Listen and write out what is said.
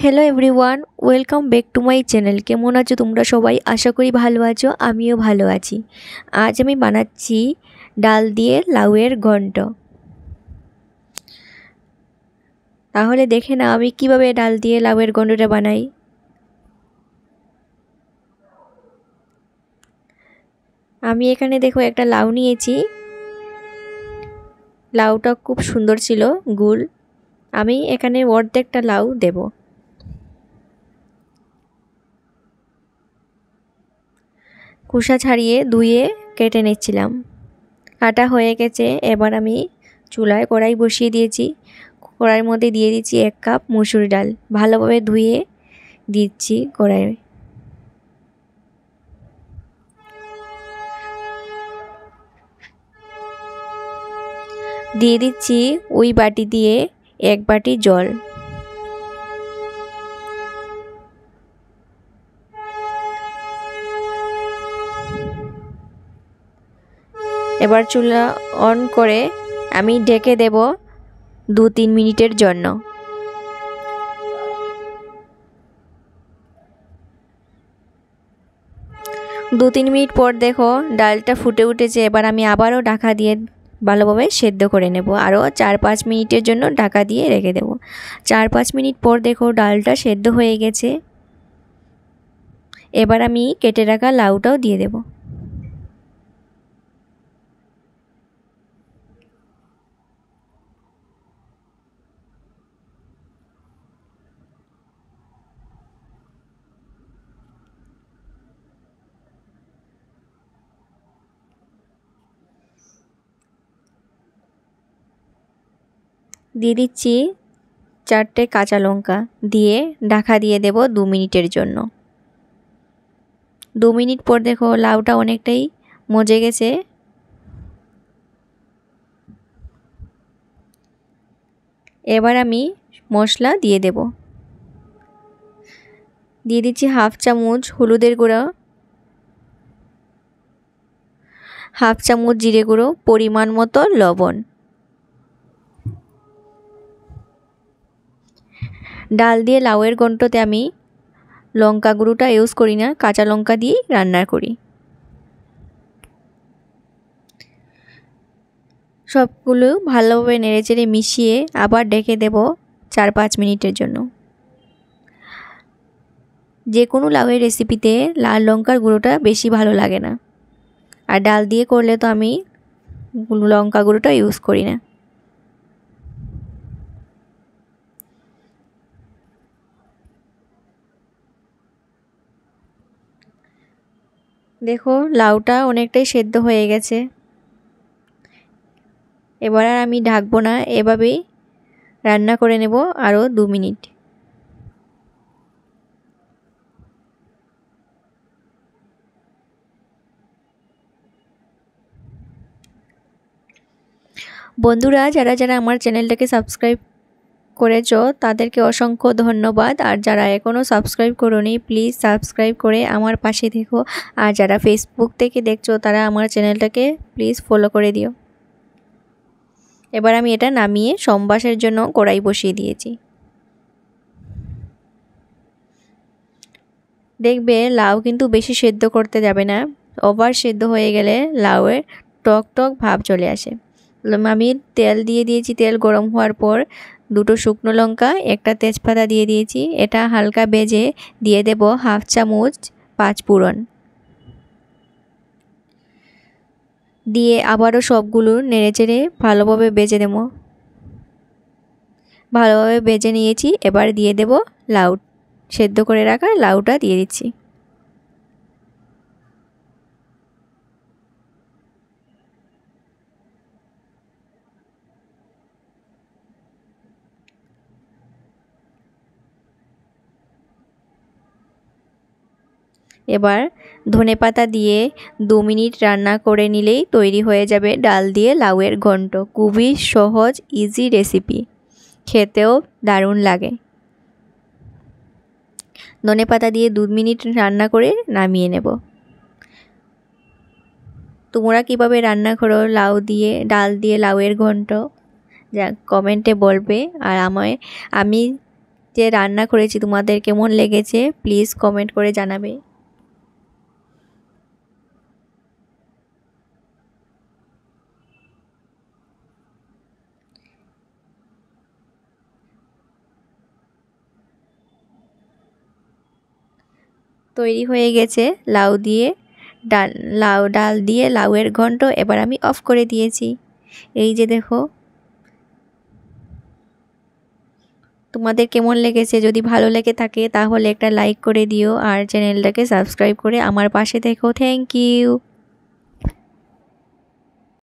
Hello everyone, welcome back to my channel. কেমন আছো তোমরা সবাই? আশা করি ভালো আছো, আমিও ভালো আছি। আজ আমি বানাচ্ছি ডাল দিয়ে লাউয়ের ঘন্ট। তাহলে দেখে না আমি কিভাবে ডাল দিয়ে লাউয়ের ঘন্টটা বানাই। আমি এখানে দেখো একটা লাউ নিয়েছি। লাউটা খুব সুন্দর ছিল, গোল। আমি এখানে অর্ধেকটা লাউ দেব। খোসা ছাড়িয়ে ধুয়ে কেটে নিচ্ছিলাম। কাটা হয়ে গেছে। এবার আমি চুলায় কড়াই বসিয়ে দিয়েছি। কড়াইয়ের মধ্যে দিয়ে দিচ্ছি 1 কাপ মসুর ডাল। ভালোভাবে ধুয়ে দিচ্ছি কড়াইয়ে। দিয়ে দিচ্ছি ওই বাটি দিয়ে 1 বাটি জল। এবার চুলা অন করে আমি ঢেকে দেব 2-3 মিনিটের জন্য। 2-3 মিনিট পর দেখো ডালটা ফুটে উঠেছে। এবার আমি আবারও ঢাকা দিয়ে ভালোভাবে সেদ্ধ করে নেব। আরও 4-5 মিনিটের জন্য ঢাকা দিয়ে রেখে দেব। 4-5 মিনিট পর দেখো ডালটা সেদ্ধ হয়ে গেছে। এবার আমি কেটে রাখা লাউটাও দিয়ে দেব। দিয়ে দিচ্ছি 4টে কাঁচা লঙ্কা, দিয়ে ঢাকা দিয়ে দেব 2 মিনিটের জন্য। 2 মিনিট পর দেখো লাউটা অনেকটাই মজে গেছে। এবার আমি মশলা দিয়ে দেব। দিয়ে দিচ্ছি 1/2 চামচ হলুদের গুঁড়ো, 1/2 চামচ জিরে গুঁড়ো, পরিমাণ মতো লবণ। ডাল দিয়ে লাউয়ের ঘন্টতে আমি লঙ্কা গুঁড়োটা ইউজ করি না, কাঁচা লঙ্কা দিয়ে রান্না করি। সবগুলো ভালোভাবে নেড়েচেড়ে মিশিয়ে আবার ঢেকে দেব 4-5 মিনিটের জন্য। যে কোনো লাউয়ের রেসিপিতে লাল লঙ্কার গুঁড়োটা বেশি ভালো লাগে না, আর ডাল দিয়ে করলে তো আমি লঙ্কা গুঁড়োটা ইউজ করি না। দেখো লাউটা অনেকটাই সেদ্ধ হয়ে গেছে। এবার আর আমি ঢাকবো না, এভাবেই রান্না করে নেব আরও 2 মিনিট। বন্ধুরা, যারা যারা আমার চ্যানেলটাকে সাবস্ক্রাইব করেছো তাদেরকে অসংখ্য ধন্যবাদ। আর যারা এখনও সাবস্ক্রাইব করোনি প্লিজ সাবস্ক্রাইব করে আমার পাশে থেকো। আর যারা ফেসবুক থেকে দেখছো তারা আমার চ্যানেলটাকে প্লিজ ফলো করে দিও। এবার আমি এটা নামিয়ে সম্বাসের জন্য কড়াই বসিয়ে দিয়েছি। দেখবে লাউ কিন্তু বেশি সেদ্ধ করতে যাবে না, ওভার সেদ্ধ হয়ে গেলে লাউয়ের টক টক ভাব চলে আসে। আমি তেল দিয়ে দিয়েছি। তেল গরম হওয়ার পর 2টো শুকনো লঙ্কা, 1টা তেজপাতা দিয়ে দিয়েছি। এটা হালকা ভেজে দিয়ে দেব 1/2 চামচ 5 ফোড়ন। দিয়ে আবারও সবগুলো নেড়েচেড়ে ভালোভাবে ভেজে নেব। ভালোভাবে ভেজে নিয়েছি। এবার দিয়ে দেব লাউ, সেদ্ধ করে রাখা লাউটা দিয়ে দিচ্ছি। এবার ধনেপাতা দিয়ে 2 মিনিট রান্না করে নিলেই তৈরি হয়ে যাবে ডাল দিয়ে লাউয়ের ঘন্ট। খুবই সহজ ইজি রেসিপি, খেতেও দারুণ লাগে। ধনেপাতা দিয়ে 2 মিনিট রান্না করে নামিয়ে নেব। তোমরা কিভাবে রান্না করো লাউ দিয়ে, ডাল দিয়ে লাউয়ের ঘন্ট, যা কমেন্টে বলবে। আর আমি যে রান্না করেছি তোমাদের কেমন লেগেছে প্লিজ কমেন্ট করে জানাবে। তৈরি হয়ে গেছে লাউ দিয়ে ডাল দিয়ে লাউয়ের ঘন্ট। এবার আমি অফ করে দিয়েছি। এই যে দেখো, তোমাদের কেমন লেগেছে? যদি ভালো লেগে থাকে তাহলে একটা লাইক করে দিও আর চ্যানেলটাকে সাবস্ক্রাইব করে আমার পাশে থেকো। Thank you.